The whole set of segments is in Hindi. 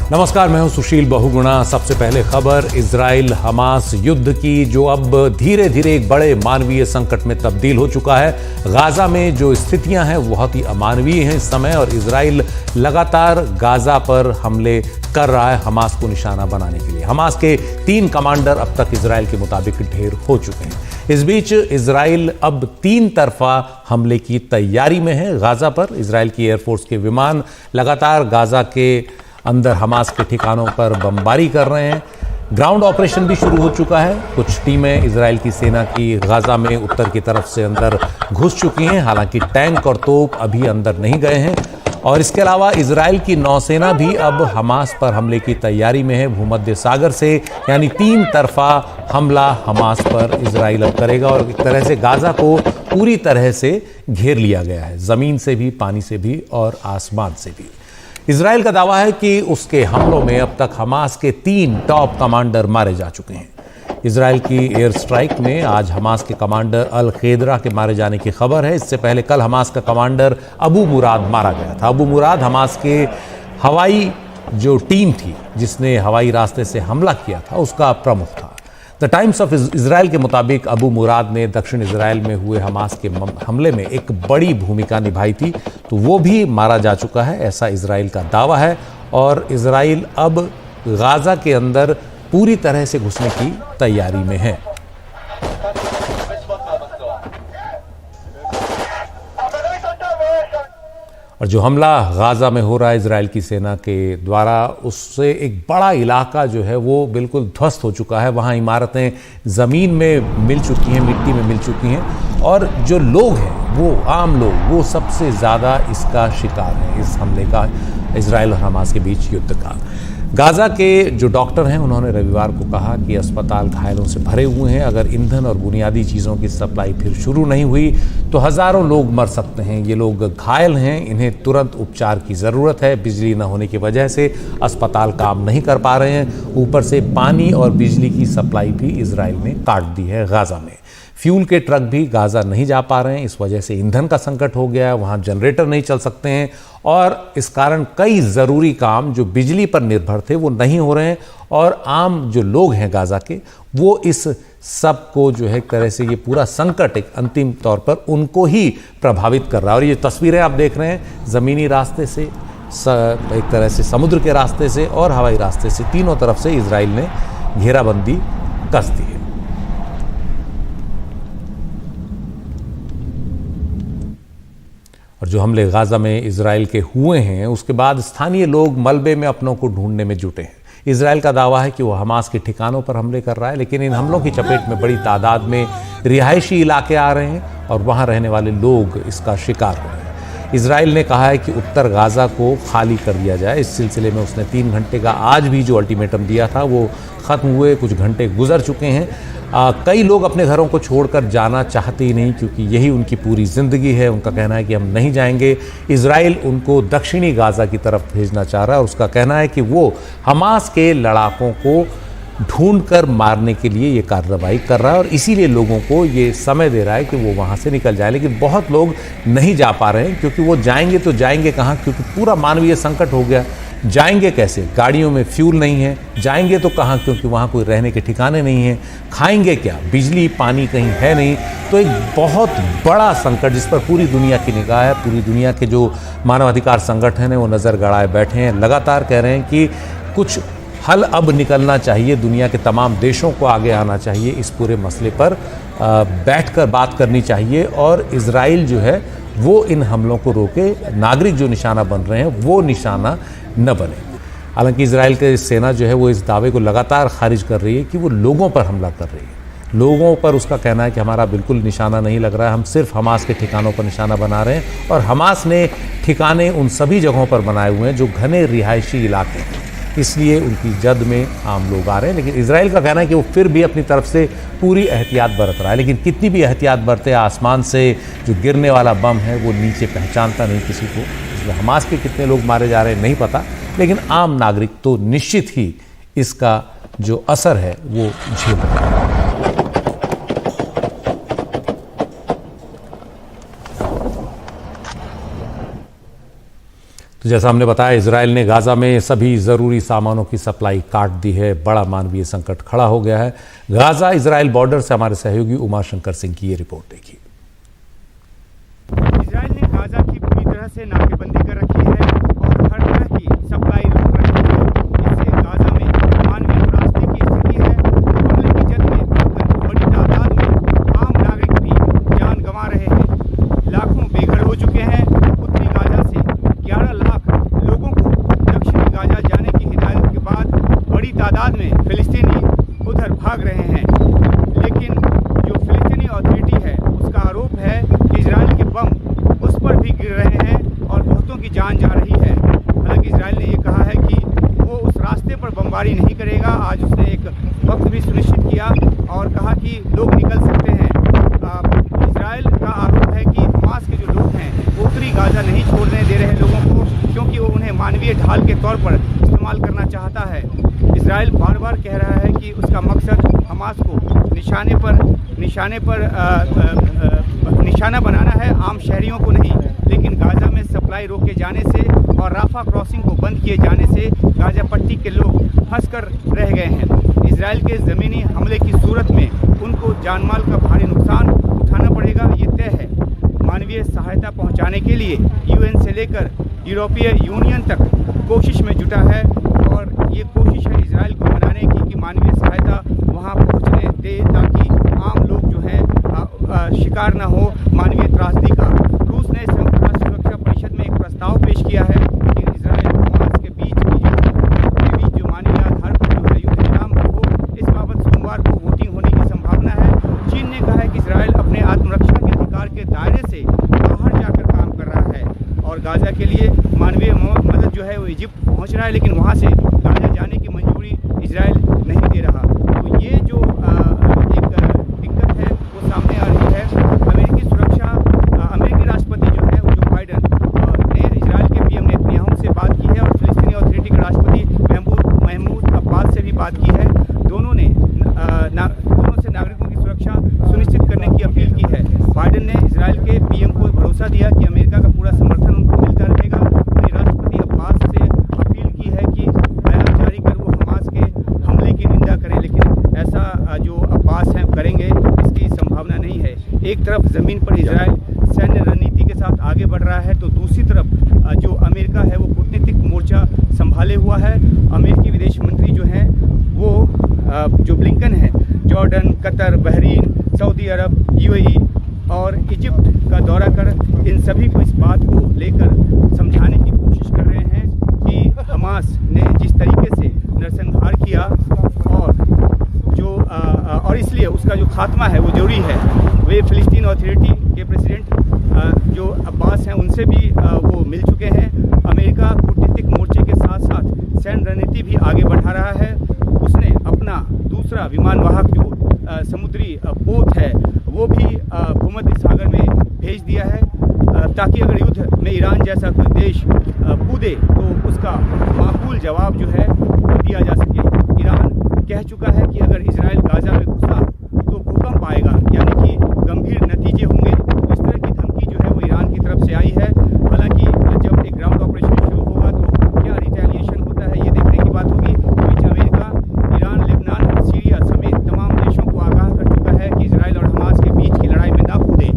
नमस्कार, मैं हूं सुशील बहुगुणा। सबसे पहले खबर इजराइल हमास युद्ध की, जो अब धीरे धीरे एक बड़े मानवीय संकट में तब्दील हो चुका है। गाजा में जो स्थितियां हैं बहुत ही अमानवीय हैं इस समय, और इजराइल लगातार गाजा पर हमले कर रहा है हमास को निशाना बनाने के लिए। हमास के 3 कमांडर अब तक इजराइल के मुताबिक ढेर हो चुके हैं। इस बीच इजराइल अब 3 तरफा हमले की तैयारी में है। गाजा पर इजराइल की एयरफोर्स के विमान लगातार गाजा के अंदर हमास के ठिकानों पर बमबारी कर रहे हैं। ग्राउंड ऑपरेशन भी शुरू हो चुका है। कुछ टीमें इजराइल की सेना की गाजा में उत्तर की तरफ से अंदर घुस चुकी हैं, हालांकि टैंक और तोप अभी अंदर नहीं गए हैं। और इसके अलावा इजराइल की नौसेना भी अब हमास पर हमले की तैयारी में है। भूमध्य सागर से यानी 3 तरफा हमला हमास पर इजराइल अब करेगा, और एक तरह से गाजा को पूरी तरह से घेर लिया गया है, जमीन से भी, पानी से भी और आसमान से भी। इजराइल का दावा है कि उसके हमलों में अब तक हमास के 3 टॉप कमांडर मारे जा चुके हैं। इजराइल की एयर स्ट्राइक में आज हमास के कमांडर अल खेदरा के मारे जाने की खबर है। इससे पहले कल हमास का कमांडर अबू मुराद मारा गया था। अबू मुराद हमास के हवाई जो टीम थी जिसने हवाई रास्ते से हमला किया था उसका प्रमुख था। द टाइम्स ऑफ इजराइल के मुताबिक अबू मुराद ने दक्षिण इजराइल में हुए हमास के हमले में एक बड़ी भूमिका निभाई थी, तो वो भी मारा जा चुका है, ऐसा इजराइल का दावा है। और इजराइल अब गाजा के अंदर पूरी तरह से घुसने की तैयारी में है। और जो हमला गाजा में हो रहा है इजराइल की सेना के द्वारा, उससे एक बड़ा इलाका जो है वो बिल्कुल ध्वस्त हो चुका है। वहाँ इमारतें ज़मीन में मिल चुकी हैं, मिट्टी में मिल चुकी हैं, और जो लोग हैं वो आम लोग, वो सबसे ज़्यादा इसका शिकार हैं, इस हमले का, इजराइल और हमास के बीच युद्ध का। गाजा के जो डॉक्टर हैं उन्होंने रविवार को कहा कि अस्पताल घायलों से भरे हुए हैं। अगर ईंधन और बुनियादी चीज़ों की सप्लाई फिर शुरू नहीं हुई तो हज़ारों लोग मर सकते हैं। ये लोग घायल हैं, इन्हें तुरंत उपचार की ज़रूरत है। बिजली न होने की वजह से अस्पताल काम नहीं कर पा रहे हैं। ऊपर से पानी और बिजली की सप्लाई भी इजराइल ने काट दी है गाजा में। फ्यूल के ट्रक भी गाजा नहीं जा पा रहे हैं, इस वजह से ईंधन का संकट हो गया है। वहाँ जनरेटर नहीं चल सकते हैं, और इस कारण कई ज़रूरी काम जो बिजली पर निर्भर थे वो नहीं हो रहे हैं। और आम जो लोग हैं गाजा के, वो इस सब को जो है एक तरह से ये पूरा संकट एक अंतिम तौर पर उनको ही प्रभावित कर रहा है। और ये तस्वीरें आप देख रहे हैं ज़मीनी रास्ते से, एक तरह से समुद्र के रास्ते से और हवाई रास्ते से, तीनों तरफ से इजराइल ने घेराबंदी कस दी है। और जो हमले गाजा में इजराइल के हुए हैं उसके बाद स्थानीय लोग मलबे में अपनों को ढूंढने में जुटे हैं। इजराइल का दावा है कि वो हमास के ठिकानों पर हमले कर रहा है, लेकिन इन हमलों की चपेट में बड़ी तादाद में रिहायशी इलाके आ रहे हैं और वहाँ रहने वाले लोग इसका शिकार हो रहे हैं। इजराइल ने कहा है कि उत्तर गाजा को खाली कर दिया जाए। इस सिलसिले में उसने 3 घंटे का आज भी जो अल्टीमेटम दिया था वो ख़त्म हुए, कुछ घंटे गुजर चुके हैं। कई लोग अपने घरों को छोड़कर जाना चाहते ही नहीं, क्योंकि यही उनकी पूरी ज़िंदगी है। उनका कहना है कि हम नहीं जाएंगे। इजराइल उनको दक्षिणी गाजा की तरफ भेजना चाह रहा है, और उसका कहना है कि वो हमास के लड़ाकों को ढूंढकर मारने के लिए ये कार्रवाई कर रहा है, और इसीलिए लोगों को ये समय दे रहा है कि वो वहाँ से निकल जाए। लेकिन बहुत लोग नहीं जा पा रहे हैं, क्योंकि वो जाएंगे तो जाएंगे कहाँ, क्योंकि पूरा मानवीय संकट हो गया। जाएंगे कैसे? गाड़ियों में फ्यूल नहीं है, जाएंगे तो कहाँ, क्योंकि वहाँ कोई रहने के ठिकाने नहीं हैं। खाएंगे क्या? बिजली पानी कहीं है नहीं। तो एक बहुत बड़ा संकट जिस पर पूरी दुनिया की निगाह है। पूरी दुनिया के जो मानवाधिकार संगठन हैं वो नज़र गड़ाए बैठे हैं, लगातार कह रहे हैं कि कुछ हल अब निकलना चाहिए। दुनिया के तमाम देशों को आगे आना चाहिए, इस पूरे मसले पर बैठकर बात करनी चाहिए, और इजराइल जो है वो इन हमलों को रोके। नागरिक जो निशाना बन रहे हैं वो निशाना न बने। हालांकि इजराइल की सेना जो है वो इस दावे को लगातार खारिज कर रही है कि वो लोगों पर हमला कर रही है। लोगों पर उसका कहना है कि हमारा बिल्कुल निशाना नहीं लग रहा है, हम सिर्फ हमास के ठिकानों पर निशाना बना रहे हैं। और हमास ने ठिकाने उन सभी जगहों पर बनाए हुए हैं जो घने रिहायशी इलाके हैं, इसलिए उनकी जद में आम लोग आ रहे हैं। लेकिन इजराइल का कहना है कि वो फिर भी अपनी तरफ से पूरी एहतियात बरत रहा है। लेकिन कितनी भी एहतियात बरते, आसमान से जो गिरने वाला बम है वो नीचे पहचानता नहीं किसी को। इसलिए हमास के कितने लोग मारे जा रहे हैं नहीं पता, लेकिन आम नागरिक तो निश्चित ही इसका जो असर है वो झेल रहा है। तो जैसा हमने बताया, इजराइल ने गाजा में सभी ज़रूरी सामानों की सप्लाई काट दी है। बड़ा मानवीय संकट खड़ा हो गया है। गाजा इजराइल बॉर्डर से हमारे सहयोगी उमाशंकर सिंह की ये रिपोर्ट देखिए। इजराइल ने गाजा की पूरी तरह से नाकेबंदी कर रखी है और हर तरह की सप्लाई रोक रखी है। इससे गाजा में मानवीय त्रासदी की स्थिति है। हमले की जद में बड़ी तादाद में आम नागरिक भी जान गंवा रहे हैं। लाखों बेघर हो चुके हैं। उत्तरी गाजा से 11 लाख लोगों को दक्षिणी गाजा जाने की हिदायत के बाद बड़ी तादाद में फिलिस्तीनी उधर भाग रहे हैं। लेकिन जो फिलिस्तीनी अथॉरिटी है उसका आरोप है कि इजराइल के बम उस पर भी गिर रहे हैं और बहुतों की जान जा रही है। हालांकि इजराइल ने ये कहा है कि वो उस रास्ते पर बमबारी नहीं करेगा। आज उसने एक वक्त भी सुनिश्चित किया और कहा कि लोग निकल सकते हैं। इजराइल का आरोप है कि हमास के जो लोग हैं वो उत्तरी गाजा नहीं छोड़ने दे रहे लोगों को, क्योंकि वो उन्हें मानवीय ढाल के तौर पर इस्तेमाल करना चाहता है। इजराइल बार बार कह रहा है कि उसका मकसद हमास को निशाना बनाना है, आम शहरियों को नहीं। लेकिन गाजा में सप्लाई रोके जाने से और राफा क्रॉसिंग को बंद किए जाने से गाजा पट्टी के लोग फंस कर रह गए हैं। इजराइल के ज़मीनी हमले की सूरत में उनको जानमाल का भारी नुकसान उठाना पड़ेगा, ये तय है। मानवीय सहायता पहुंचाने के लिए यूएन से लेकर यूरोपीय यूनियन तक कोशिश में जुटा है और ये कोशिश है इजराइल को मनाने की कि मानवीय सहायता वहां पहुंचने दे, ताकि आम लोग जो है शिकार ना हो मानवीय त्रासदी का। रूस ने संयुक्त राष्ट्र सुरक्षा परिषद में एक प्रस्ताव पेश किया है कि इजराइल और हमास के बीच जो मानवीय आधार पर जो है युद्ध विराम हो, इस बाबत सोमवार को वोटिंग होने की संभावना है। चीन ने कहा है कि इजराइल अपने आत्मरक्षा के अधिकार के दायरे से बाहर जाकर काम कर रहा है और गाजा के लिए मानवीय मदद जो है वो इजिप्ट पहुंच रहा है, लेकिन वहां से गाजा जाने की मंजूरी इजराइल नहीं दे रहा। तो ये जो एक दिक्कत है वो सामने आ रही है। अमेरिकी राष्ट्रपति जो है जो बाइडन ने इजराइल के पीएम नेतन्याहू से बात की है और फिलिस्तीनी अथॉरिटी के राष्ट्रपति महमूद अब्बास से भी बात की है। दोनों से नागरिकों की सुरक्षा सुनिश्चित करने की अपील की है। बाइडन ने इजराइल के पीएम को भरोसा दिया कि अमेरिका का पूरा समर्थन उनको मिलता रहेगा। वहीं राष्ट्रपति अब्बास से अपील की है कि बयान जारी कर वो हमास के हमले की निंदा करें, लेकिन ऐसा जो अब्बास हैं करेंगे इसकी संभावना नहीं है। एक तरफ ज़मीन पर इजराइल सैन्य रणनीति के साथ आगे बढ़ रहा है, तो दूसरी तरफ जो अमेरिका है वो कूटनीतिक मोर्चा संभाले हुआ है। अमेरिकी विदेश मंत्री जो हैं वो जो ब्लिंकन है जॉर्डन, कतर, बहरीन, सऊदी अरब, यूएई और इजिप्ट का दौरा कर इन सभी को इस बात को लेकर समझाने की कोशिश कर रहे हैं कि हमास ने जिस तरीके से नरसंहार किया और इसलिए उसका जो खात्मा है वो जरूरी है। वे फिलिस्तीन अथॉरिटी के प्रेसिडेंट जो अब्बास हैं उनसे भी वो मिल चुके हैं। अमेरिका कूटनीतिक मोर्चे के साथ साथ सैन्य रणनीति भी आगे बढ़ा रहा है। उसने अपना दूसरा विमान वाहक जो समुद्री पोत है वो भी भूमध्य सागर में भेज दिया है, ताकि अगर युद्ध में ईरान जैसा कोई देश कूदे तो उसका माकूल जवाब जो है वो दिया जा सके। ईरान कह चुका है कि अगर इजराइल गाजा में घुसा तो भूकंप आएगा, यानी कि गंभीर नतीजे होंगे। इस तरह की धमकी जो है वो ईरान की तरफ से आई है। हालांकि जब एक ग्राउंड ऑपरेशन शुरू होगा तो क्या रिटेलिएशन होता है ये देखने की बात होगी। बीच अमेरिका, ईरान, लेबनान और सीरिया समेत तमाम देशों को आगाह कर चुका है कि इजराइल और हमास के बीच की लड़ाई में ना कूदे।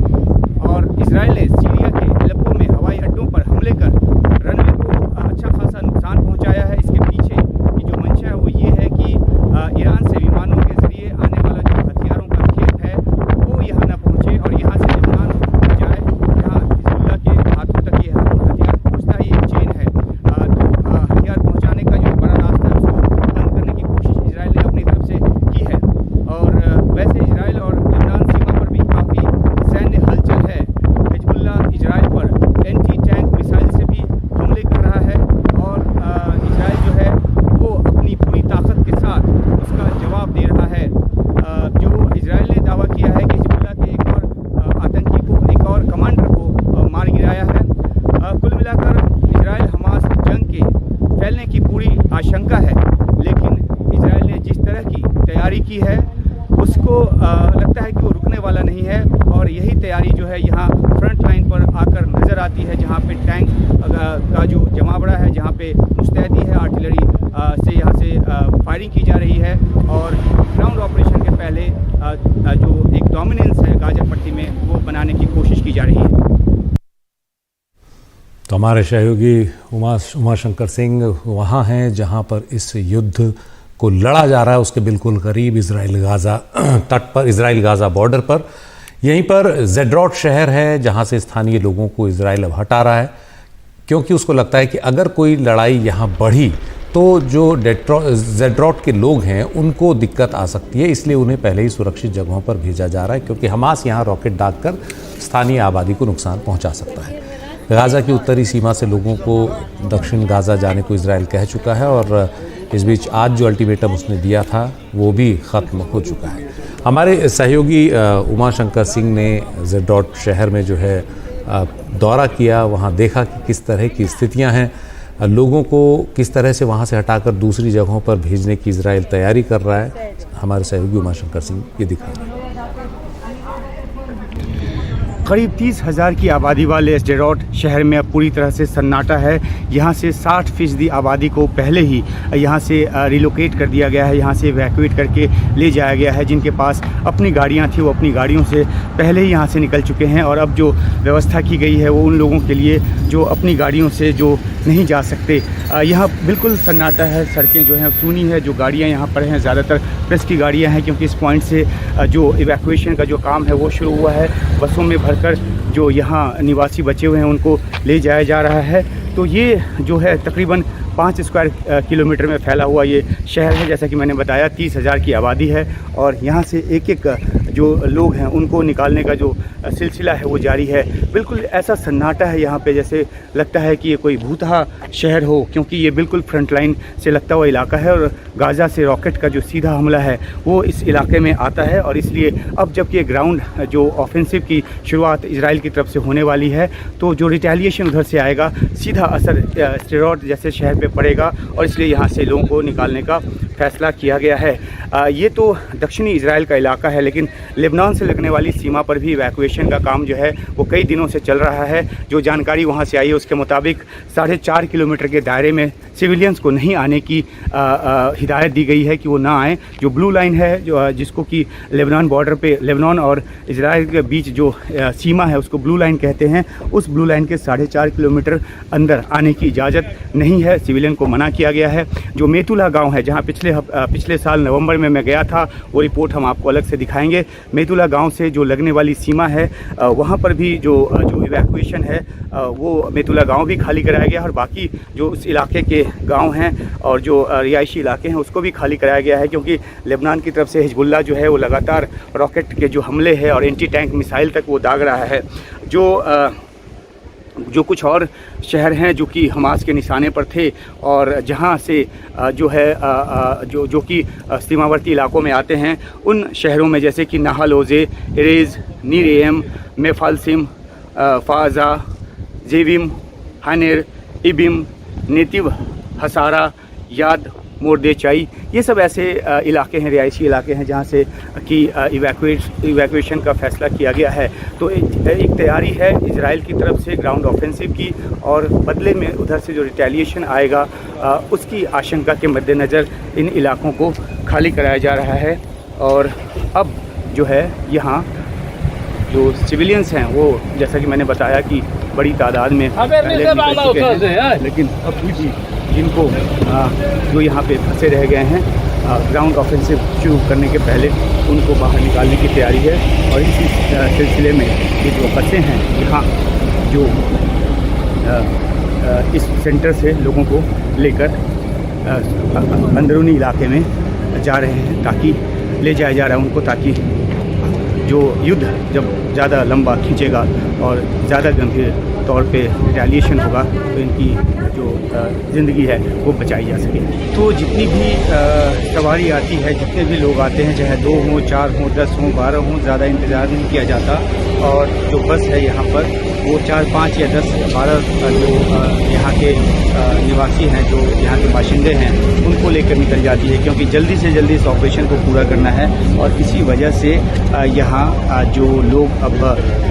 और इजराइल ने सीरिया के एलेप्पो में हवाई अड्डों पर हमले कर रनवे को अच्छा खासा नुकसान पहुँचाया है। इसके पीछे की जो मंशा है वो ये है कि ईरान से विमानों के जरिए आने वाला जो हथियारों का खेप है वो यहाँ न पहुँचे और यहाँ से लेबनान जाए, जहाँ हिजबुल्लाह के हाथों तक ये हथियार पहुँचता है। ये एक चेन है। तो हथियार पहुँचाने का जो बड़ा रास्ता है उसको बंद करने की कोशिश इजराइल ने अपनी तरफ से की है। और वैसे इजराइल और लेबनान सीमा पर भी काफ़ी सैन्य हलचल है। हिजबुल्लाह इजराइल पर एंटी टैंक मिसाइल से भी हमले कर रहा है और इजराइल जो है वो अपनी पूरी ताकत के साथ उसका जवाब दे रहा है। जो इजराइल ने दावा किया है कि हिजबुल्लाह के एक और आतंकी को, एक और कमांडर को मार गिराया है। कुल मिलाकर इजराइल हमास जंग के फैलने की पूरी आशंका है, लेकिन इजराइल ने जिस तरह की तैयारी की है उसको लगता है कि वो रुकने वाला नहीं है। और यही तैयारी जो है यहाँ फ्रंट लाइन पर आकर नज़र आती है, जहाँ पे टैंक का जो जमावड़ा है, जहाँ पे मुस्तैदी है, आर्टिलरी से यहाँ से फायरिंग की जा रही है। और ग्राउंड ऑपरेशन के पहले जो एक डोमिनेंस है गाजा पट्टी में, वो बनाने की कोशिश की जा रही है। तो हमारे सहयोगी उमाशंकर सिंह वहाँ हैं जहाँ पर इस युद्ध को लड़ा जा रहा है, उसके बिल्कुल करीब इजराइल गाज़ा तट पर, इजराइल गाज़ा बॉर्डर पर। यहीं पर ज़ेड्रॉट शहर है जहाँ से स्थानीय लोगों को इजराइल अब हटा रहा है, क्योंकि उसको लगता है कि अगर कोई लड़ाई यहाँ बढ़ी तो जो ज़ेड्रॉट के लोग हैं उनको दिक्कत आ सकती है, इसलिए उन्हें पहले ही सुरक्षित जगहों पर भेजा जा रहा है, क्योंकि हमास यहाँ रॉकेट दागकर स्थानीय आबादी को नुकसान पहुँचा सकता है। गाज़ा की उत्तरी सीमा से लोगों को दक्षिण गाज़ा जाने को इजराइल कह चुका है, और इस बीच आज जो अल्टीमेटम उसने दिया था वो भी ख़त्म हो चुका है। हमारे सहयोगी उमाशंकर सिंह ने ज़ेड्रॉट शहर में जो है दौरा किया, वहाँ देखा कि किस तरह की स्थितियाँ हैं, लोगों को किस तरह से वहाँ से हटाकर दूसरी जगहों पर भेजने की इजराइल तैयारी कर रहा है। हमारे सहयोगी उमाशंकर सिंह ये दिखा रहे हैं। करीब 30,000 की आबादी वाले ज़ेड्रॉट शहर में अब पूरी तरह से सन्नाटा है। यहाँ से 60% आबादी को पहले ही यहाँ से रिलोकेट कर दिया गया है, यहाँ से इवैक्यूएट करके ले जाया गया है। जिनके पास अपनी गाड़ियाँ थी वो अपनी गाड़ियों से पहले ही यहाँ से निकल चुके हैं, और अब जो व्यवस्था की गई है वो उन लोगों के लिए जो अपनी गाड़ियों से जो नहीं जा सकते। यहाँ बिल्कुल सन्नाटा है, सड़कें जो हैं सूनी है। जो गाड़ियाँ यहाँ पर हैं ज़्यादातर प्रेस की गाड़ियाँ हैं, क्योंकि इस पॉइंट से जो इवैक्यूएशन का जो काम है वो शुरू हुआ है। बसों में भरकर जो यहाँ निवासी बचे हुए हैं उनको ले जाया जा रहा है। तो ये जो है तकरीबन 5 स्क्वायर किलोमीटर में फैला हुआ ये शहर है। जैसा कि मैंने बताया 30,000 की आबादी है, और यहाँ से एक एक जो लोग हैं उनको निकालने का जो सिलसिला है वो जारी है। बिल्कुल ऐसा सन्नाटा है यहाँ पे जैसे लगता है कि ये कोई भूतहा शहर हो, क्योंकि ये बिल्कुल फ्रंट लाइन से लगता हुआ इलाका है, और गाज़ा से रॉकेट का जो सीधा हमला है वो इस इलाके में आता है। और इसलिए अब जबकि ग्राउंड जो ऑफेंसिव की शुरुआत इजराइल की तरफ से होने वाली है, तो जो रिटेलिएशन उधर से आएगा सीधा असर ज़ेड्रॉट जैसे शहर पे पड़ेगा, और इसलिए यहाँ से लोगों को निकालने का फैसला किया गया है। ये तो दक्षिणी इजराइल का इलाका है, लेकिन लेबनान से लगने वाली सीमा पर भी इवैक्यूएशन का काम जो है वो कई दिनों से चल रहा है। जो जानकारी वहाँ से आई है उसके मुताबिक 4.5 किलोमीटर के दायरे में सिविलियंस को नहीं आने की हिदायत दी गई है कि वो ना आएँ। जो ब्लू लाइन है जो जिसको कि लेबनान बॉर्डर पे, लेबनान और इजराइल के बीच जो सीमा है उसको ब्लू लाइन कहते हैं, उस ब्लू लाइन के 4.5 किलोमीटर अंदर आने की इजाज़त नहीं है, सिविलियन को मना किया गया है। जो मेतुला गाँव है जहाँ पिछले साल नवंबर में मैं गया था, वो रिपोर्ट हम आपको अलग से दिखाएंगे। मेतुला गांव से जो लगने वाली सीमा है वहाँ पर भी जो इवैक्यूएशन है वो मेतुला गांव भी खाली कराया गया है, और बाकी जो उस इलाके के गांव हैं और जो रिहायशी इलाके हैं उसको भी खाली कराया गया है, क्योंकि लेबनान की तरफ से हिजबुल्लाह जो है वो लगातार रॉकेट के जो हमले हैं और एंटी टैंक मिसाइल तक वो दाग रहा है। जो कुछ और शहर हैं जो कि हमास के निशाने पर थे, और जहां से जो है जो कि सीमावर्ती इलाकों में आते हैं, उन शहरों में जैसे कि नाहल ओज़े, एरेज़, नीर एम, मेफालसिम, फ़ाज़ा, जेविम, हानेर, इबिम, नेतिव हसारा, याद मोरदेचाई, ये सब ऐसे इलाके हैं, रिहायशी इलाके हैं जहाँ से कि इवैक्यूएशन का फ़ैसला किया गया है। तो एक तैयारी है इजराइल की तरफ से ग्राउंड ऑफेंसिव की, और बदले में उधर से जो रिटेलिएशन आएगा उसकी आशंका के मद्देनज़र इन इलाकों को खाली कराया जा रहा है। और अब जो है यहाँ जो सिविलियंस हैं वो जैसा कि मैंने बताया कि बड़ी तादाद में पहले निकल चुके हैं, लेकिन अब भी जिनको जो यहाँ पे फंसे रह गए हैं ग्राउंड ऑफेंसिव शुरू करने के पहले उनको बाहर निकालने की तैयारी है। और इसी सिलसिले में ये जो बसें हैं यहाँ जो इस सेंटर से लोगों को लेकर अंदरूनी इलाके में जा रहे हैं, ताकि ले जाया जा रहा है उनको, ताकि जो युद्ध जब ज़्यादा लंबा खींचेगा और ज़्यादा गंभीर तौर पे रिटेलिएशन होगा तो इनकी जो ज़िंदगी है वो बचाई जा सके। तो जितनी भी सवारी आती है, जितने भी लोग आते हैं, चाहे 2 हों, 4 हों, 10 हों, 12 हों, ज़्यादा इंतज़ार नहीं किया जाता। और जो बस है यहाँ पर वो 4, 5 या 10, 12 जो यहाँ के निवासी हैं, जो यहाँ के बाशिंदे हैं, उनको लेकर निकल जाती है, क्योंकि जल्दी से जल्दी इस ऑपरेशन को पूरा करना है। और इसी वजह से यहाँ जो लोग अब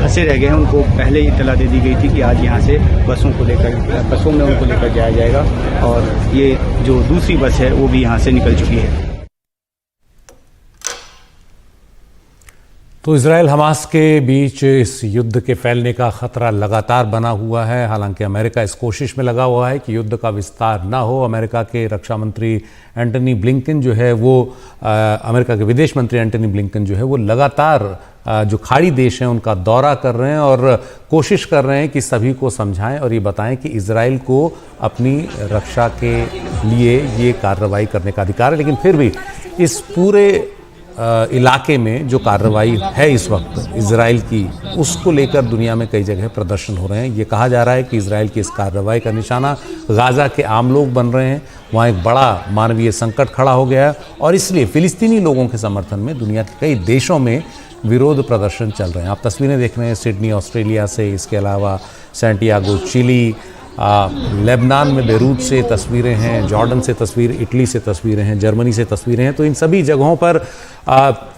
फंसे रह गए हैं उनको पहले ही इत्तला दे दी गई थी कि आज यहाँ से बसों में उनको लेकर जाया जाएगा, और ये जो दूसरी बस है वो भी यहाँ से निकल चुकी है। तो इजराइल हमास के बीच इस युद्ध के फैलने का खतरा लगातार बना हुआ है। हालांकि अमेरिका इस कोशिश में लगा हुआ है कि युद्ध का विस्तार ना हो। अमेरिका के रक्षा मंत्री एंटनी ब्लिंकन जो है वो अमेरिका के विदेश मंत्री एंटनी ब्लिंकन जो है वो लगातार जो खाड़ी देश हैं उनका दौरा कर रहे हैं और कोशिश कर रहे हैं कि सभी को समझाएं और ये बताएं कि इजराइल को अपनी रक्षा के लिए ये कार्रवाई करने का अधिकार है। लेकिन फिर भी इस पूरे इलाके में जो कार्रवाई है इस वक्त इजराइल की, उसको लेकर दुनिया में कई जगह प्रदर्शन हो रहे हैं। ये कहा जा रहा है कि इजराइल की इस कार्रवाई का निशाना गाजा के आम लोग बन रहे हैं। वहाँ एक बड़ा मानवीय संकट खड़ा हो गया है और इसलिए फिलिस्तीनी लोगों के समर्थन में दुनिया के कई देशों में विरोध प्रदर्शन चल रहे हैं। आप तस्वीरें देख रहे हैं सिडनी ऑस्ट्रेलिया से, इसके अलावा सैंटियागो चिली, लेबनान में बेरूत से तस्वीरें हैं, जॉर्डन से तस्वीर, इटली से तस्वीरें हैं, जर्मनी से तस्वीरें हैं। तो इन सभी जगहों पर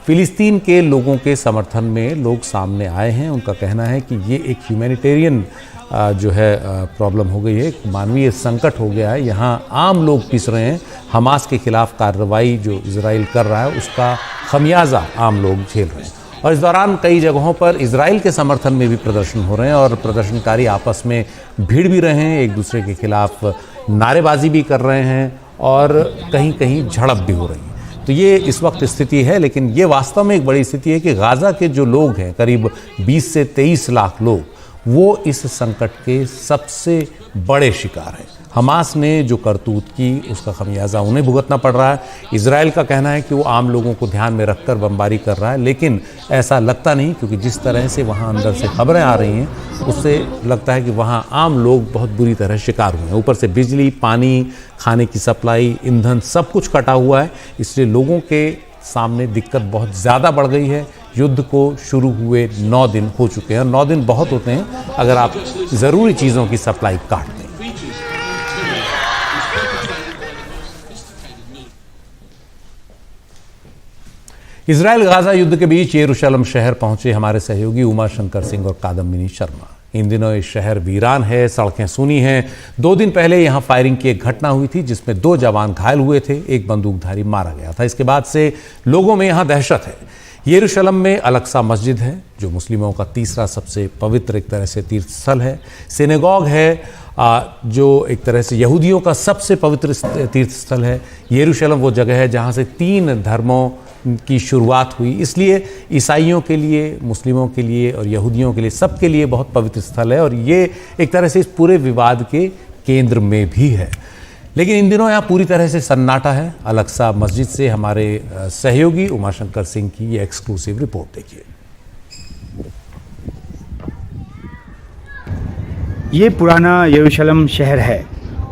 फिलिस्तीन के लोगों के समर्थन में लोग सामने आए हैं। उनका कहना है कि ये एक ह्यूमैनिटेरियन जो है प्रॉब्लम हो गई है, एक मानवीय संकट हो गया है। यहाँ आम लोग पिस रहे हैं। हमास के खिलाफ कार्रवाई जो इजराइल कर रहा है उसका खमियाजा आम लोग झेल रहे हैं। और इस दौरान कई जगहों पर इजराइल के समर्थन में भी प्रदर्शन हो रहे हैं और प्रदर्शनकारी आपस में भिड़ भी रहे हैं, एक दूसरे के खिलाफ नारेबाजी भी कर रहे हैं और कहीं कहीं झड़प भी हो रही है। तो ये इस वक्त स्थिति है, लेकिन ये वास्तव में एक बड़ी स्थिति है कि गाजा के जो लोग हैं, करीब 20 से 23 लाख लोग, वो इस संकट के सबसे बड़े शिकार हैं। हमास ने जो करतूत की उसका खमियाजा उन्हें भुगतना पड़ रहा है। इजराइल का कहना है कि वो आम लोगों को ध्यान में रखकर बमबारी कर रहा है, लेकिन ऐसा लगता नहीं, क्योंकि जिस तरह से वहाँ अंदर से खबरें आ रही हैं उससे लगता है कि वहाँ आम लोग बहुत बुरी तरह शिकार हुए हैं। ऊपर से बिजली, पानी, खाने की सप्लाई, ईंधन सब कुछ कटा हुआ है, इसलिए लोगों के सामने दिक्कत बहुत ज़्यादा बढ़ गई है। युद्ध को शुरू हुए 9 दिन हो चुके हैं और 9 दिन बहुत होते हैं अगर आप ज़रूरी चीज़ों की सप्लाई काट दें। इजराइल गाजा युद्ध के बीच यरूशलेम शहर पहुंचे हमारे सहयोगी उमा शंकर सिंह और कादम्बिनी शर्मा। इन दिनों ये शहर वीरान है, सड़कें सूनी हैं। 2 दिन पहले यहां फायरिंग की एक घटना हुई थी जिसमें 2 जवान घायल हुए थे, एक बंदूकधारी मारा गया था। इसके बाद से लोगों में यहां दहशत है। यरूशलेम में अल-अक्सा मस्जिद है जो मुस्लिमों का तीसरा सबसे पवित्र एक तरह से तीर्थ स्थल है। सिनेगॉग है जो एक तरह से यहूदियों का सबसे पवित्र तीर्थ स्थल है। यरूशलेम वो जगह है जहाँ से 3 धर्मों की शुरुआत हुई, इसलिए ईसाइयों के लिए, मुस्लिमों के लिए और यहूदियों के लिए, सबके लिए बहुत पवित्र स्थल है और ये एक तरह से इस पूरे विवाद के केंद्र में भी है। लेकिन इन दिनों यहाँ पूरी तरह से सन्नाटा है। अल-अक्सा मस्जिद से हमारे सहयोगी उमाशंकर सिंह की ये एक्सक्लूसिव रिपोर्ट देखिए। ये पुराना यरूशलेम शहर है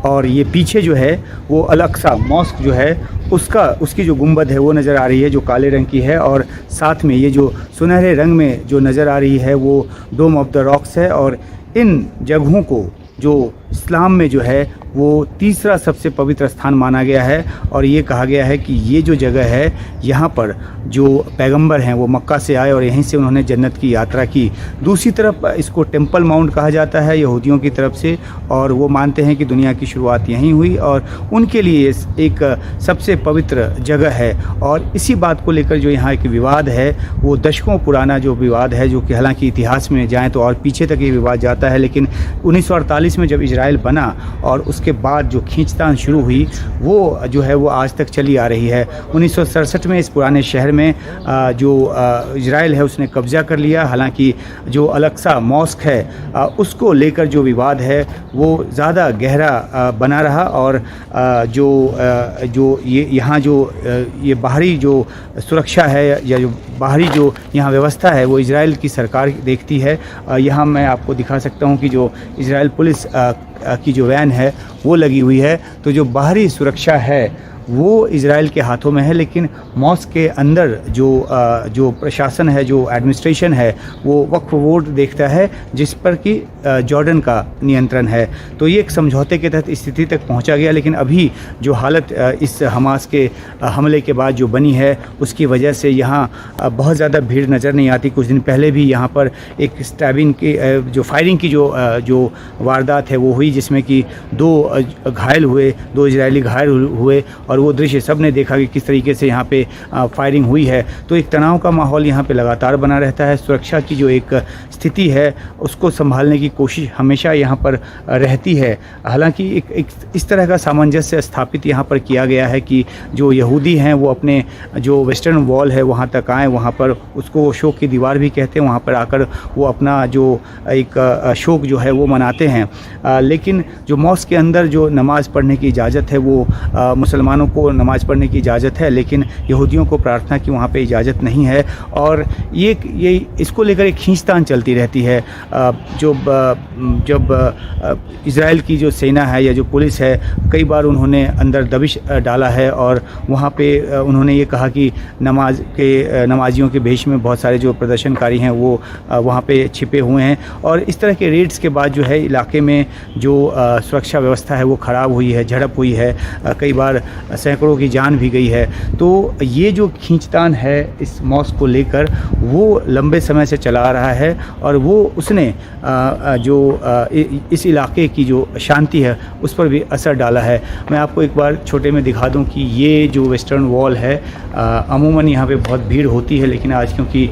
और ये पीछे जो है वो अल-अक्सा मॉस्क जो है उसकी जो गुंबद है वो नज़र आ रही है, जो काले रंग की है, और साथ में ये जो सुनहरे रंग में जो नज़र आ रही है वो डोम ऑफ द रॉक्स है। और इन जगहों को जो इस्लाम में जो है वो तीसरा सबसे पवित्र स्थान माना गया है और ये कहा गया है कि ये जो जगह है यहाँ पर जो पैगंबर हैं वो मक्का से आए और यहीं से उन्होंने जन्नत की यात्रा की। दूसरी तरफ इसको टेंपल माउंट कहा जाता है यहूदियों की तरफ से, और वो मानते हैं कि दुनिया की शुरुआत यहीं हुई और उनके लिए एक सबसे पवित्र जगह है। और इसी बात को लेकर जो यहाँ एक विवाद है वो दशकों पुराना जो विवाद है, जो कि हालांकि इतिहास में जाएँ तो और पीछे तक ये विवाद जाता है, लेकिन 1948 में जब इजराइल बना और उसके बाद जो खींचतान शुरू हुई वो जो है वो आज तक चली आ रही है। 1967 में इस पुराने शहर में जो इजराइल है उसने कब्ज़ा कर लिया। हालांकि जो अल-अक्सा मॉस्क है उसको लेकर जो विवाद है वो ज़्यादा गहरा बना रहा और जो ये यहाँ जो ये बाहरी जो सुरक्षा है या जो बाहरी जो यहाँ व्यवस्था है वो इजराइल की सरकार देखती है। यहाँ मैं आपको दिखा सकता हूँ कि जो इजराइल पुलिस की जो वैन है वो लगी हुई है, तो जो बाहरी सुरक्षा है वो इजराइल के हाथों में है, लेकिन मॉस्क के अंदर जो प्रशासन है, जो एडमिनिस्ट्रेशन है, वो वक्फ बोर्ड देखता है, जिस पर कि जॉर्डन का नियंत्रण है। तो ये एक समझौते के तहत स्थिति तक पहुंचा गया, लेकिन अभी जो हालत इस हमास के हमले के बाद जो बनी है, उसकी वजह से यहाँ बहुत ज़्यादा भीड़ नज़र नहीं आती। कुछ दिन पहले भी यहाँ पर एक स्टैबिंग की जो फायरिंग की जो वारदात है वो हुई, जिसमें कि 2 घायल हुए, 2 इजरायली घायल हुए, और वो दृश्य सब ने देखा कि किस तरीके से यहाँ पे फायरिंग हुई है। तो एक तनाव का माहौल यहाँ पे लगातार बना रहता है। सुरक्षा की जो एक स्थिति है उसको संभालने की कोशिश हमेशा यहाँ पर रहती है। हालांकि एक इस तरह का सामंजस्य स्थापित यहाँ पर किया गया है कि जो यहूदी हैं वो अपने जो वेस्टर्न वॉल है वहाँ तक आएँ, वहाँ पर उसको शोक की दीवार भी कहते हैं, वहाँ पर आकर वो अपना जो एक शोक जो है वो मनाते हैं। लेकिन जो मॉस्क के अंदर जो नमाज़ पढ़ने की इजाज़त है, वो मुसलमानों को नमाज़ पढ़ने की इजाज़त है, लेकिन यहूदियों को प्रार्थना की वहाँ पे इजाज़त नहीं है। और ये इसको लेकर एक खींचतान चलती रहती है। जब इजराइल की जो सेना है या जो पुलिस है, कई बार उन्होंने अंदर दबिश डाला है और वहाँ पे उन्होंने ये कहा कि नमाजियों के भेष में बहुत सारे जो प्रदर्शनकारी हैं वो वहाँ पे छिपे हुए हैं। और इस तरह के रेड्स के बाद जो है इलाके में जो सुरक्षा व्यवस्था है वो ख़राब हुई है, झड़प हुई है, कई बार सैकड़ों की जान भी गई है। तो ये जो खींचतान है इस मॉस्क को लेकर वो लंबे समय से चला आ रहा है, और वो उसने इस इलाके की जो शांति है उस पर भी असर डाला है। मैं आपको एक बार छोटे में दिखा दूं कि ये जो वेस्टर्न वॉल है, अमूमन यहाँ पे बहुत भीड़ होती है, लेकिन आज क्योंकि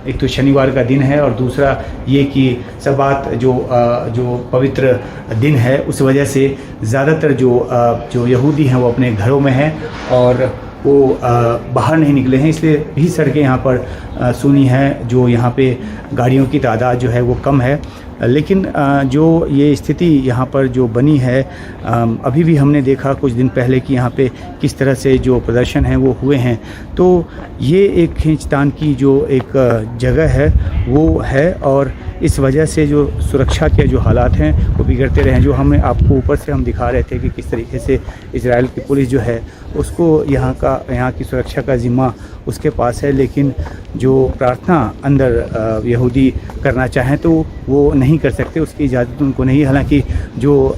एक तो शनिवार का दिन है और दूसरा ये कि सबात जो पवित्र दिन है, उस वजह से ज़्यादातर जो यहूदी हैं वो अपने घरों में हैं और वो बाहर नहीं निकले हैं, इसलिए भी सड़कें यहाँ पर सूनी हैं। जो यहाँ पे गाड़ियों की तादाद जो है वो कम है, लेकिन जो ये स्थिति यहाँ पर जो बनी है, अभी भी हमने देखा कुछ दिन पहले कि यहाँ पे किस तरह से जो प्रदर्शन हैं वो हुए हैं। तो ये एक खींचतान की जो एक जगह है वो है, और इस वजह से जो सुरक्षा के जो हालात हैं वो बिगड़ते रहे हैं। जो हमें आपको ऊपर से हम दिखा रहे थे कि किस तरीके से इजराइल की पुलिस जो है उसको यहाँ की सुरक्षा का ज़िम्मा उसके पास है, लेकिन जो प्रार्थना अंदर यहूदी करना चाहें तो वो नहीं कर सकते, उसकी इजाज़त उनको नहीं। हालांकि जो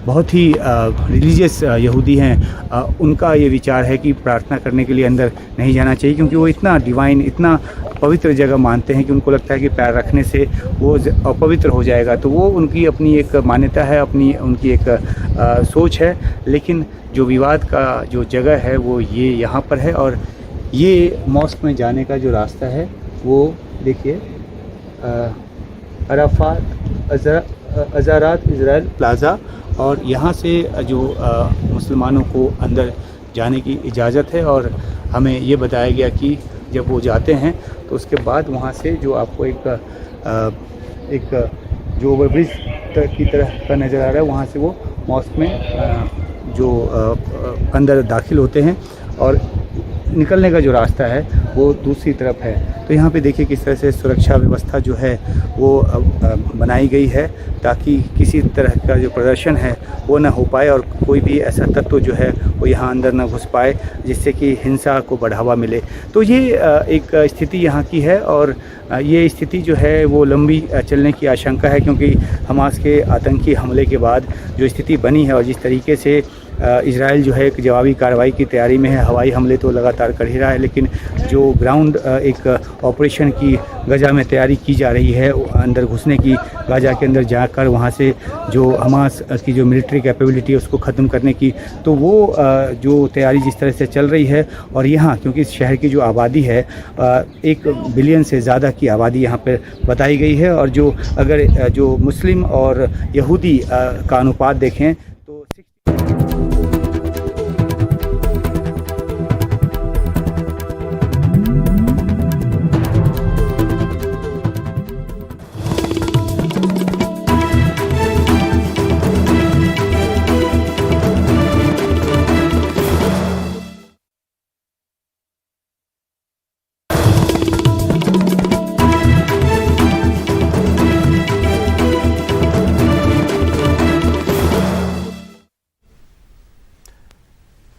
बहुत ही रिलीजियस यहूदी हैं, उनका ये विचार है कि प्रार्थना करने के लिए अंदर नहीं जाना चाहिए, क्योंकि वो इतना डिवाइन, इतना पवित्र जगह मानते हैं कि उनको लगता है कि पैर रखने से वो अपवित्र हो जाएगा। तो वो उनकी अपनी एक मान्यता है, उनकी एक सोच है। लेकिन जो विवाद का जो जगह है वो ये यहाँ पर है, और ये मॉस्क में जाने का जो रास्ता है वो देखिए, अराफात अज़ारात इज़राइल प्लाज़ा, और यहाँ से जो मुसलमानों को अंदर जाने की इजाज़त है। और हमें ये बताया गया कि जब वो जाते हैं तो उसके बाद वहाँ से जो आपको एक जो ओवरब्रिज की तरह का नज़र आ रहा है, वहाँ से वो मॉस्क में जो अंदर दाखिल होते हैं, और निकलने का जो रास्ता है वो दूसरी तरफ है। तो यहाँ पे देखिए किस तरह से सुरक्षा व्यवस्था जो है वो बनाई गई है, ताकि किसी तरह का जो प्रदर्शन है वो ना हो पाए और कोई भी ऐसा तत्व जो है वो यहाँ अंदर ना घुस पाए जिससे कि हिंसा को बढ़ावा मिले। तो ये एक स्थिति यहाँ की है, और ये स्थिति जो है वो लंबी चलने की आशंका है, क्योंकि हमास के आतंकी हमले के बाद जो स्थिति बनी है और जिस तरीके से इजराइल जो है एक जवाबी कार्रवाई की तैयारी में है। हवाई हमले तो लगातार कर ही रहा है, लेकिन जो ग्राउंड एक ऑपरेशन की गाज़ा में तैयारी की जा रही है, अंदर घुसने की, गाज़ा के अंदर जाकर वहाँ से जो हमास की जो मिलिट्री कैपेबिलिटी है उसको ख़त्म करने की, तो वो जो तैयारी जिस तरह से चल रही है। और यहाँ क्योंकि इस शहर की जो आबादी है 1 बिलियन से ज़्यादा की आबादी यहाँ पर बताई गई है, और जो अगर जो मुस्लिम और यहूदी का अनुपात देखें तो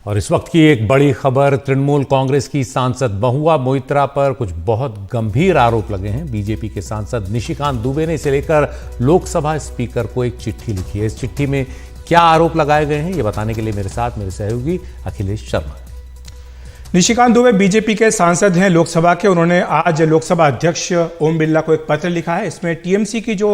और इस वक्त की एक बड़ी खबर, तृणमूल कांग्रेस की सांसद महुआ मोइत्रा पर कुछ बहुत गंभीर आरोप लगे हैं। बीजेपी के सांसद निशिकांत दुबे ने इसे लेकर लोकसभा स्पीकर को एक चिट्ठी लिखी है। इस चिट्ठी में क्या आरोप लगाए गए हैं, ये बताने के लिए मेरे साथ मेरे सहयोगी अखिलेश शर्मा। निशिकांत दुबे बीजेपी के सांसद हैं लोकसभा के। उन्होंने आज लोकसभा अध्यक्ष ओम बिरला को एक पत्र लिखा है। इसमें टीएमसी की जो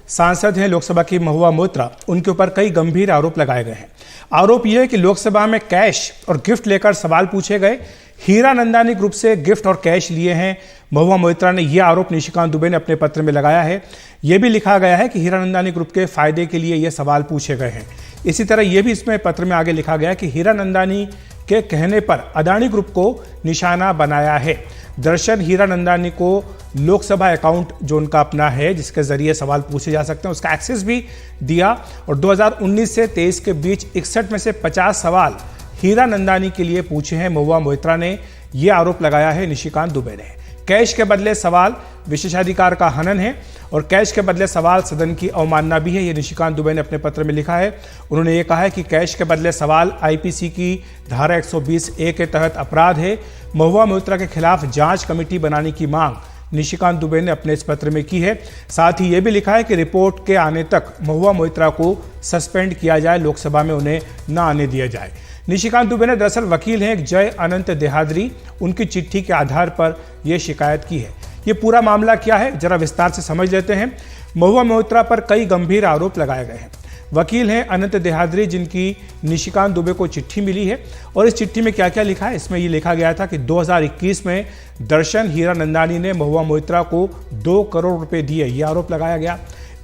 सांसद हैं लोकसभा की महुआ मोइत्रा, उनके ऊपर कई गंभीर आरोप लगाए गए हैं। आरोप यह है कि लोकसभा में कैश और गिफ्ट लेकर सवाल पूछे गए। हीरानंदानी ग्रुप से गिफ्ट और कैश लिए हैं महुआ मोइत्रा ने। यह आरोप निशिकांत दुबे ने अपने पत्र में लगाया है। यह भी लिखा गया है कि हीरानंदानी ग्रुप के फायदे के लिए ये सवाल पूछे गए हैं। इसी तरह यह भी इसमें पत्र में आगे लिखा गया कि हीरानंदानी के कहने पर अदानी ग्रुप को निशाना बनाया है। दर्शन हीरानंदानी को लोकसभा अकाउंट जो उनका अपना है, जिसके जरिए सवाल पूछे जा सकते हैं, उसका एक्सेस भी दिया और 2019 से 23 के बीच 61 में से 50 सवाल हीरानंदानी के लिए पूछे हैं महुआ मोइत्रा ने। यह आरोप लगाया है निशिकांत दुबे ने। कैश के बदले सवाल विशेषाधिकार का हनन है और कैश के बदले सवाल सदन की अवमानना भी है। ये निशिकांत दुबे ने अपने पत्र में लिखा है। उन्होंने ये कहा है कि कैश के बदले सवाल आईपीसी की धारा 120A के तहत अपराध है। महुआ मोइत्रा के खिलाफ जांच कमेटी बनाने की मांग निशिकांत दुबे ने अपने इस पत्र में की है। साथ ही ये भी लिखा है कि रिपोर्ट के आने तक महुआ मोइत्रा को सस्पेंड किया जाए, लोकसभा में उन्हें न आने दिया जाए। निशिकांत दुबे ने दरअसल वकील हैं एक जय अनंत देहाद्री, उनकी चिट्ठी के आधार पर यह शिकायत की है। ये पूरा मामला क्या है, जरा विस्तार से समझ लेते हैं। महुआ मोइत्रा पर कई गंभीर आरोप लगाए गए हैं। वकील हैं अनंत देहाद्री, जिनकी निशिकांत दुबे को चिट्ठी मिली है। और इस चिट्ठी में क्या क्या लिखा है, इसमें ये लिखा गया था कि 2021 में दर्शन हीरानंदानी ने महुआ मोइत्रा को 2 करोड़ रुपए दिए, यह आरोप लगाया गया।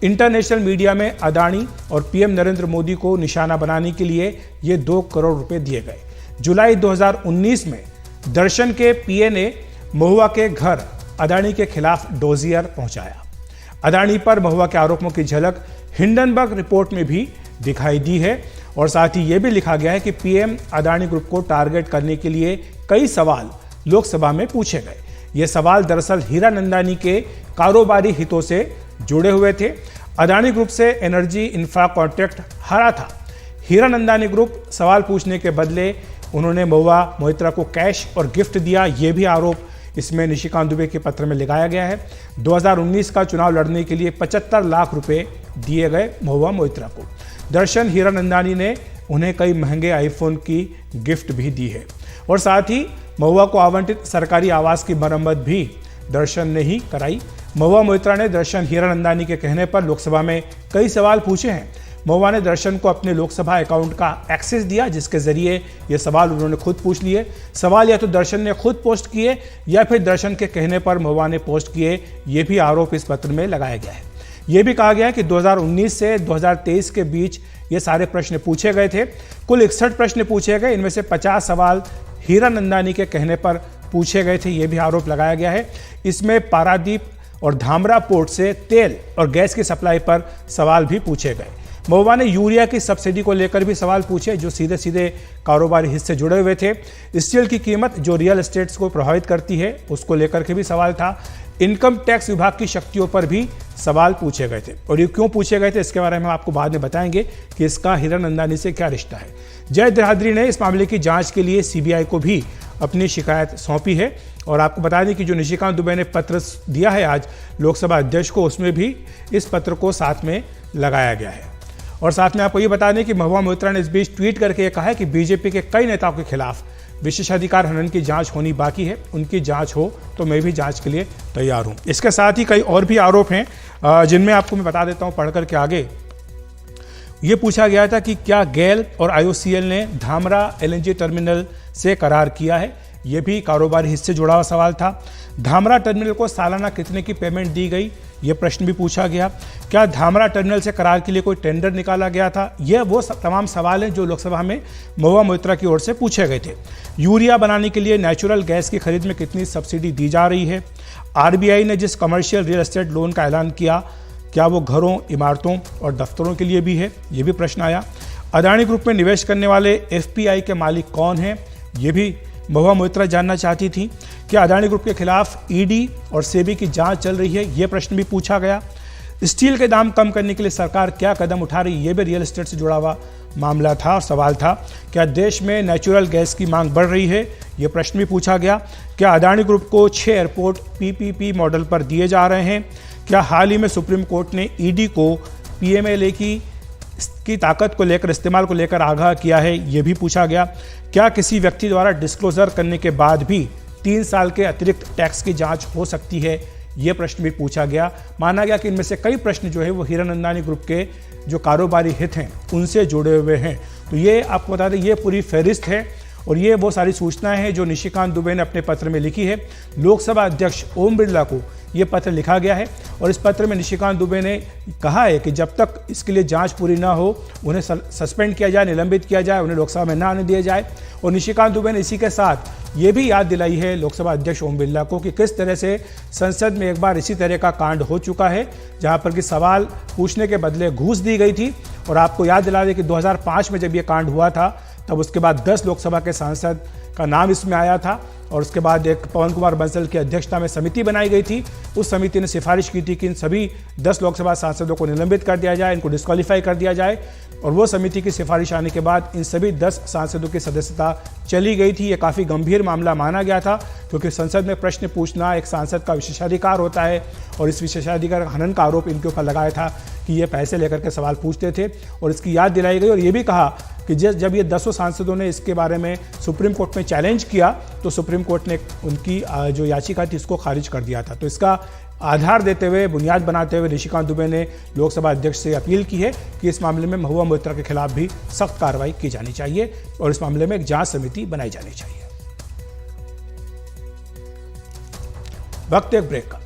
इंटरनेशनल मीडिया में अदानी और पीएम नरेंद्र मोदी को निशाना बनाने के लिए ये 2 करोड़ रुपए दिए गए। जुलाई 2019 में दर्शन के पीए ने महुआ के घर अदानी के खिलाफ डोजियर पहुंचाया। अदानी पर महुआ के आरोपों की झलक हिंडनबर्ग रिपोर्ट में भी दिखाई दी है। और साथ ही यह भी लिखा गया है कि पीएम अदानी ग्रुप को टारगेट करने के लिए कई सवाल लोकसभा में पूछे गए। ये सवाल दरअसल हीरानंदानी के कारोबारी हितों से जुड़े हुए थे। अदानी ग्रुप से एनर्जी इंफ्रा कॉन्ट्रैक्ट हारा था। हीरानंदानी ग्रुप सवाल पूछने के बदले उन्होंने महुआ मोइत्रा को कैश और गिफ्ट दिया, ये भी आरोप इसमें निशिकांत दुबे के पत्र में लगाया गया है। 2019 का चुनाव लड़ने के लिए 75 लाख रुपए दिए गए महुआ मोइत्रा को। दर्शन हीरानंदानी ने उन्हें कई महंगे आईफोन की गिफ्ट भी दी है। और साथ ही महुआ को आवंटित सरकारी आवास की मरम्मत भी दर्शन ने ही कराई। महुआ मोइत्रा ने दर्शन हीरानंदानी के कहने पर लोकसभा में कई सवाल पूछे हैं। महुआ ने दर्शन को अपने लोकसभा अकाउंट का एक्सेस दिया, जिसके जरिए ये सवाल उन्होंने खुद पूछ लिए। सवाल या तो दर्शन ने खुद पोस्ट किए या फिर दर्शन के कहने पर महुआ ने पोस्ट किए, ये भी आरोप इस पत्र में लगाया गया है। ये भी कहा गया है कि 2019 से 2023 के बीच ये सारे प्रश्न पूछे गए थे। कुल 61 प्रश्न पूछे गए, इनमें से 50 सवाल हीरानंदानी के कहने पर पूछे गए थे, ये भी आरोप लगाया गया है। इसमें पारादीप और धामरा पोर्ट से तेल और गैस की सप्लाई पर सवाल भी पूछे गए। महुआ ने यूरिया की सब्सिडी को लेकर भी सवाल पूछे, जो सीधे सीधे कारोबारी हिस्से जुड़े हुए थे। स्टील की कीमत जो रियल एस्टेट्स को प्रभावित करती है, उसको लेकर के भी सवाल था। इनकम टैक्स विभाग की शक्तियों पर भी सवाल पूछे गए थे। और ये क्यों पूछे गए थे, इसके बारे में आपको बाद में बताएंगे कि इसका हीरानंदानी से क्या रिश्ता है। जय देहाद्री ने इस मामले की जांच के लिए सीबीआई को भी अपनी शिकायत सौंपी है। और आपको बता दें कि जो निशिकांत दुबे ने पत्र दिया है आज लोकसभा अध्यक्ष को, उसमें भी इस पत्र को साथ में लगाया गया है। और साथ में आपको ये बता दें कि महुआ मोइत्रा ने इस बीच ट्वीट करके ये कहा है कि बीजेपी के कई नेताओं के खिलाफ विशेषाधिकार हनन की जांच होनी बाकी है। उनकी जांच हो तो मैं भी जांच के लिए तैयार हूं। इसके साथ ही कई और भी आरोप हैं, जिनमें आपको मैं बता देता हूं पढ़कर के आगे। ये पूछा गया था कि क्या गेल और IOCL ने धामरा LNG टर्मिनल से करार किया है। ये भी कारोबारी हिस्से जुड़ा हुआ सवाल था। धामरा टर्मिनल को सालाना कितने की पेमेंट दी गई, ये प्रश्न भी पूछा गया। क्या धामरा टर्मिनल से करार के लिए कोई टेंडर निकाला गया था। ये वो तमाम सवाल हैं जो लोकसभा में महुआ मोइत्रा की ओर से पूछे गए थे। यूरिया बनाने के लिए नेचुरल गैस की खरीद में कितनी सब्सिडी दी जा रही है। RBI ने जिस कमर्शियल रियल एस्टेट लोन का ऐलान किया, क्या वो घरों, इमारतों और दफ्तरों के लिए भी है, ये भी प्रश्न आया। अदानी ग्रुप में निवेश करने वाले FPI के मालिक कौन हैं, ये भी महुआ मोइत्रा जानना चाहती थी। क्या अदानी ग्रुप के खिलाफ ED और SEBI की जांच चल रही है, ये प्रश्न भी पूछा गया। स्टील के दाम कम करने के लिए सरकार क्या कदम उठा रही है, ये भी रियल एस्टेट से जुड़ा हुआ मामला था और सवाल था। क्या देश में नेचुरल गैस की मांग बढ़ रही है, ये प्रश्न भी पूछा गया। क्या अदानी ग्रुप को 6 एयरपोर्ट पीपीपी मॉडल पर दिए जा रहे हैं। क्या हाल ही में सुप्रीम कोर्ट ने ईडी को पीएमएलए की ताकत को लेकर, इस्तेमाल को लेकर आगाह किया है, ये भी पूछा गया। क्या किसी व्यक्ति द्वारा डिस्क्लोजर करने के बाद भी 3 साल के अतिरिक्त टैक्स की जांच हो सकती है, ये प्रश्न भी पूछा गया। माना गया कि इनमें से कई प्रश्न जो है वो हीरानंदानी ग्रुप के जो कारोबारी हित हैं उनसे जुड़े हुए हैं। तो ये आपको बता दें, ये पूरी फहरिस्त है और ये वो सारी सूचनाएं हैं जो निशिकांत दुबे ने अपने पत्र में लिखी है। लोकसभा अध्यक्ष ओम बिरला को ये पत्र लिखा गया है और इस पत्र में निशिकांत दुबे ने कहा है कि जब तक इसके लिए जांच पूरी ना हो उन्हें सस्पेंड किया जाए, निलंबित किया जाए, उन्हें लोकसभा में ना आने दिया जाए। और निशिकांत दुबे ने इसी के साथ ये भी याद दिलाई है लोकसभा अध्यक्ष ओम बिरला को कि किस तरह से संसद में एक बार इसी तरह का कांड हो चुका है जहां पर कि सवाल पूछने के बदले घूस दी गई थी। और आपको याद दिला दें कि 2005 में जब ये कांड हुआ था तब उसके बाद 10 लोकसभा के सांसद का नाम इसमें आया था और उसके बाद एक पवन कुमार बंसल की अध्यक्षता में समिति बनाई गई थी। उस समिति ने सिफारिश की थी कि इन सभी 10 लोकसभा सांसदों को निलंबित कर दिया जाए, इनको डिस्क्वालीफाई कर दिया जाए। और वो समिति की सिफारिश आने के बाद इन सभी 10 सांसदों की सदस्यता चली गई थी। ये काफ़ी गंभीर मामला माना गया था क्योंकि संसद में प्रश्न पूछना एक सांसद का विशेषाधिकार होता है और इस विशेषाधिकार हनन का आरोप इनके ऊपर लगाया था कि ये पैसे लेकर के सवाल पूछते थे। और इसकी याद दिलाई गई और ये भी कहा कि जब ये 10 सांसदों ने इसके बारे में सुप्रीम कोर्ट में चैलेंज किया तो सुप्रीम कोर्ट ने उनकी जो याचिका थी इसको खारिज कर दिया था। तो इसका आधार देते हुए, बुनियाद बनाते हुए निशिकांत दुबे ने लोकसभा अध्यक्ष से अपील की है कि इस मामले में महुआ मोइत्रा के खिलाफ भी सख्त कार्रवाई की जानी चाहिए और इस मामले में एक जांच समिति बनाई जानी चाहिए। वक्त एक ब्रेक का।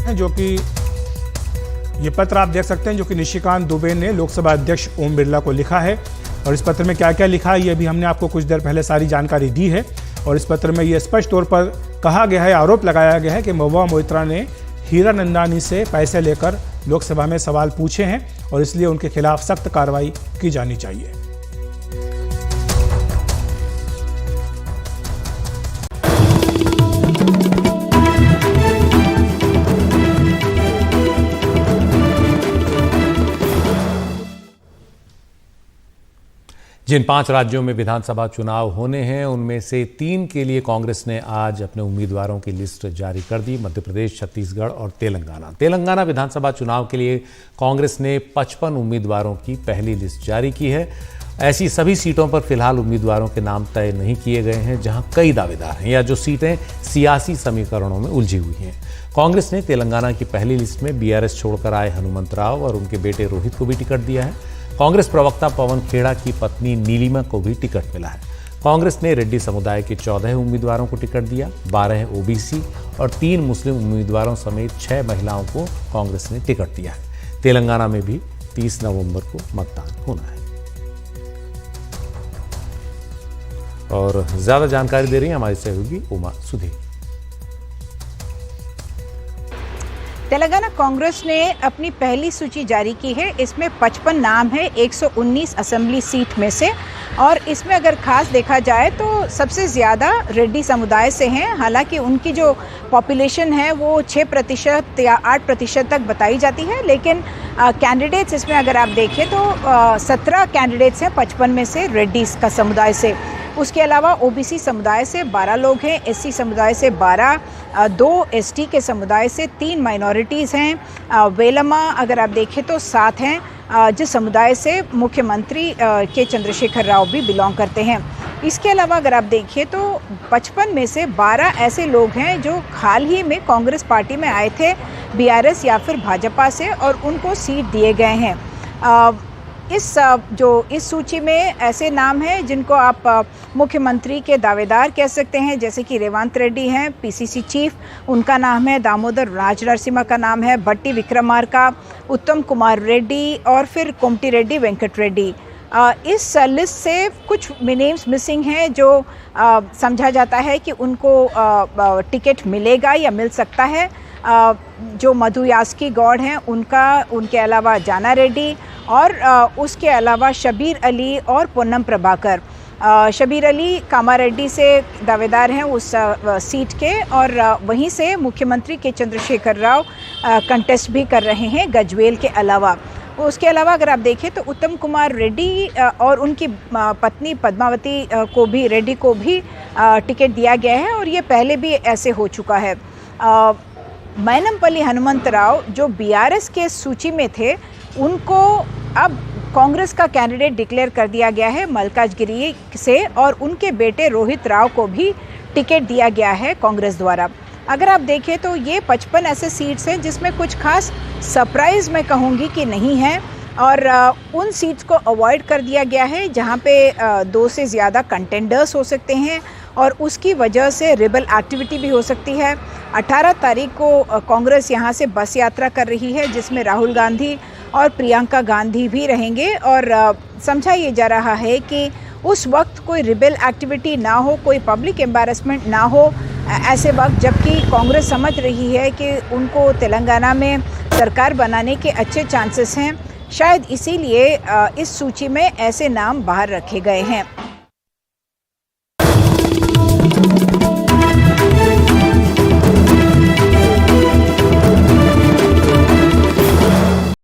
जो कि ये पत्र आप देख सकते हैं जो कि निशिकांत दुबे ने लोकसभा अध्यक्ष ओम बिरला को लिखा है। और इस पत्र में क्या क्या लिखा है ये भी हमने आपको कुछ देर पहले सारी जानकारी दी है। और इस पत्र में ये स्पष्ट तौर पर कहा गया है, आरोप लगाया गया है कि महुआ मोइत्रा ने हीरानंदानी से पैसे लेकर लोकसभा में सवाल पूछे हैं और इसलिए उनके खिलाफ सख्त कार्रवाई की जानी चाहिए। जिन 5 राज्यों में विधानसभा चुनाव होने हैं उनमें से 3 के लिए कांग्रेस ने आज अपने उम्मीदवारों की लिस्ट जारी कर दी। मध्य प्रदेश, छत्तीसगढ़ और तेलंगाना विधानसभा चुनाव के लिए कांग्रेस ने 55 उम्मीदवारों की पहली लिस्ट जारी की है। ऐसी सभी सीटों पर फिलहाल उम्मीदवारों के नाम तय नहीं किए गए हैं जहां कई दावेदार हैं या जो सीटें सियासी समीकरणों में उलझी हुई हैं। कांग्रेस ने तेलंगाना की पहली लिस्ट में बीआरएस छोड़कर आए हनुमंत राव और उनके बेटे रोहित को भी टिकट दिया है। कांग्रेस प्रवक्ता पवन खेड़ा की पत्नी नीलिमा को भी टिकट मिला है। कांग्रेस ने रेड्डी समुदाय के 14 उम्मीदवारों को टिकट दिया, 12 ओबीसी और 3 मुस्लिम उम्मीदवारों समेत 6 महिलाओं को कांग्रेस ने टिकट दिया है। तेलंगाना में भी 30 नवंबर को मतदान होना है। और ज्यादा जानकारी दे रही है हमारी सहयोगी उमा सुधीर। तेलंगाना कांग्रेस ने अपनी पहली सूची जारी की है। इसमें 55 नाम है 119 असेंबली सीट में से और इसमें अगर खास देखा जाए तो सबसे ज़्यादा रेड्डी समुदाय से हैं। हालांकि उनकी जो पॉपुलेशन है वो 6% या 8% तक बताई जाती है, लेकिन कैंडिडेट्स इसमें अगर आप देखें तो 17 कैंडिडेट्स हैं 55 में से रेड्डीज़ का समुदाय से। उसके अलावा ओबीसी समुदाय से 12 लोग हैं, एससी समुदाय से 12, 2 एसटी के समुदाय से, 3 माइनॉरिटीज़ हैं, वेलमा अगर आप देखें तो 7 हैं, जिस समुदाय से मुख्यमंत्री के चंद्रशेखर राव भी बिलोंग करते हैं। इसके अलावा अगर आप देखिए तो 55 में से 12 ऐसे लोग हैं जो हाल ही में कांग्रेस पार्टी में आए थे बीआरएस या फिर भाजपा से और उनको सीट दिए गए हैं। इस सूची में ऐसे नाम हैं जिनको आप मुख्यमंत्री के दावेदार कह सकते हैं, जैसे कि रेवंत रेड्डी हैं, पीसीसी चीफ, उनका नाम है, दामोदर राज नरसिम्हा का नाम है, भट्टी विक्रमार्का, उत्तम कुमार रेड्डी और फिर कोमटी रेड्डी वेंकट रेड्डी। इस लिस्ट से कुछ नेम्स मिसिंग हैं जो समझा जाता है कि उनको टिकट मिलेगा या मिल सकता है। जो मधु यास्की गौड़ हैं उनके अलावा जाना रेड्डी और उसके अलावा शबीर अली और पोन्नम प्रभाकर। शबीर अली कामारेड्डी से दावेदार हैं उस सीट के, और वहीं से मुख्यमंत्री के चंद्रशेखर राव कंटेस्ट भी कर रहे हैं गजवेल के अलावा। उसके अलावा अगर आप देखें तो उत्तम कुमार रेड्डी और उनकी पत्नी पद्मावती रेड्डी को भी टिकट दिया गया है, और ये पहले भी ऐसे हो चुका है। मैनमपल्ली हनुमंतराव जो बीआरएस के सूची में थे, उनको अब कांग्रेस का कैंडिडेट डिक्लेयर कर दिया गया है मल्काजगिरी से, और उनके बेटे रोहित राव को भी टिकट दिया गया है कांग्रेस द्वारा। अगर आप देखें तो ये 55 ऐसे सीट्स हैं जिसमें कुछ खास सरप्राइज़ मैं कहूँगी कि नहीं है, और उन सीट्स को अवॉइड कर दिया गया है जहाँ पे 2 से ज़्यादा कंटेंडर्स हो सकते हैं, और उसकी वजह से रिबल एक्टिविटी भी हो सकती है। 18 तारीख को कांग्रेस यहाँ से बस यात्रा कर रही है जिसमें राहुल गांधी और प्रियंका गांधी भी रहेंगे, और समझा ये जा रहा है कि उस वक्त कोई रिबल एक्टिविटी ना हो, कोई पब्लिक एम्बैरेसमेंट ना हो ऐसे वक्त, जबकि कांग्रेस समझ रही है कि उनको तेलंगाना में सरकार बनाने के अच्छे चांसेस हैं। शायद इसीलिए इस सूची में ऐसे नाम बाहर रखे गए हैं।